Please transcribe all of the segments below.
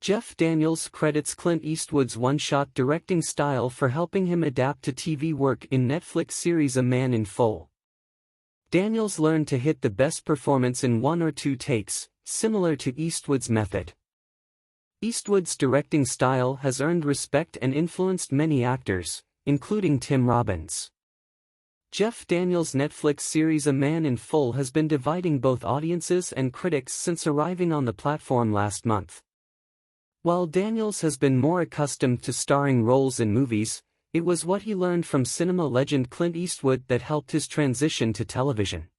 Jeff Daniels credits Clint Eastwood's one-shot directing style for helping him adapt to TV work in Netflix series A Man in Full. Daniels learned to hit the best performance in 1 or 2 takes, similar to Eastwood's method. Eastwood's directing style has earned respect and influenced many actors, including Tim Robbins. Jeff Daniels' Netflix series A Man in Full has been dividing both audiences and critics since arriving on the platform last month. While Daniels has been more accustomed to starring roles in movies, it was what he learned from cinema legend Clint Eastwood that helped his transition to television.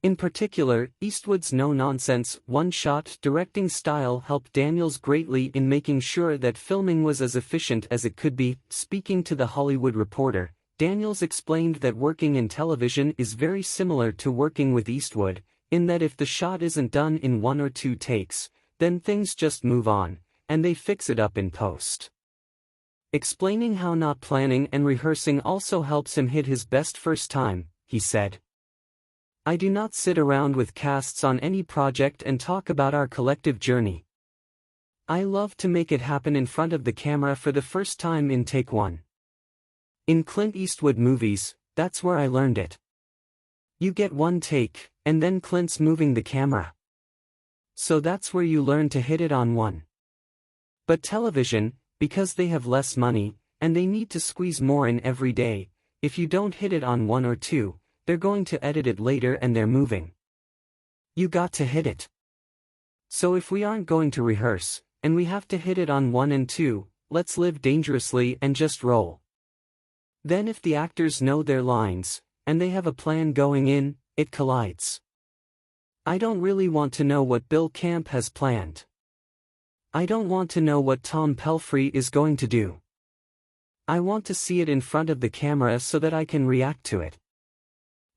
In particular, Eastwood's no-nonsense, one-shot directing style helped Daniels greatly in making sure that filming was as efficient as it could be. Speaking to The Hollywood Reporter, Daniels explained that working in television is very similar to working with Eastwood, in that if the shot isn't done in 1 or 2 takes, then things just move on, and they fix it up in post. Explaining how not planning and rehearsing also helps him hit his best first time, he said, "I do not sit around with casts on any project and talk about our collective journey. I love to make it happen in front of the camera for the first time in take 1. In Clint Eastwood movies, that's where I learned it. You get 1 take, and then Clint's moving the camera. So that's where you learn to hit it on 1. But television, because they have less money, and they need to squeeze more in every day, if you don't hit it on 1 or 2, they're going to edit it later and they're moving. You got to hit it. So if we aren't going to rehearse, and we have to hit it on 1 and 2, let's live dangerously and just roll. Then if the actors know their lines, and they have a plan going in, it collides. I don't really want to know what Bill Camp has planned. I don't want to know what Tom Pelphrey is going to do. I want to see it in front of the camera so that I can react to it."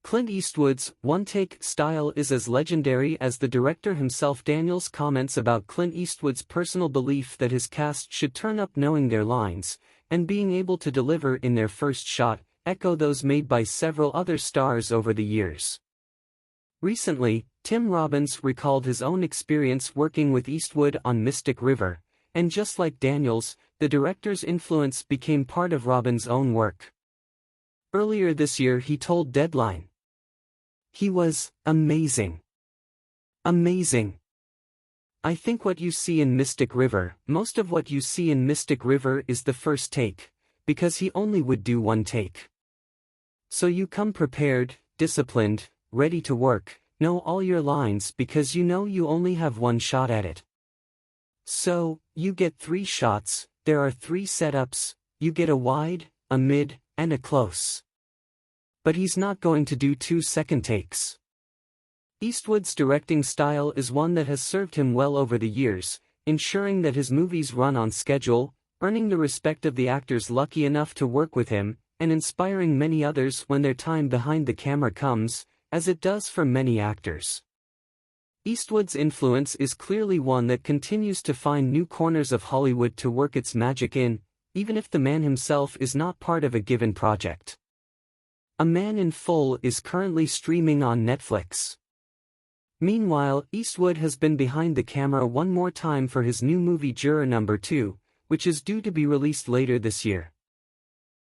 Clint Eastwood's one-take style is as legendary as the director himself. Daniels comments about Clint Eastwood's personal belief that his cast should turn up knowing their lines, and being able to deliver in their first shot, echo those made by several other stars over the years. Recently, Tim Robbins recalled his own experience working with Eastwood on Mystic River, and just like Daniels, the director's influence became part of Robbins' own work. Earlier this year he told Deadline, "He was amazing. Amazing. I think what you see in Mystic River, most of what you see in Mystic River is the first take, because he only would do 1 take. So you come prepared, disciplined, ready to work, know all your lines because you know you only have 1 shot at it. So, you get 3 shots, there are 3 setups, you get a wide, a mid, and a close. But he's not going to do 2 second takes." Eastwood's directing style is one that has served him well over the years, ensuring that his movies run on schedule, earning the respect of the actors lucky enough to work with him, and inspiring many others when their time behind the camera comes, as it does for many actors. Eastwood's influence is clearly one that continues to find new corners of Hollywood to work its magic in, even if the man himself is not part of a given project. A Man in Full is currently streaming on Netflix. Meanwhile, Eastwood has been behind the camera one more time for his new movie Juror No. 2, which is due to be released later this year.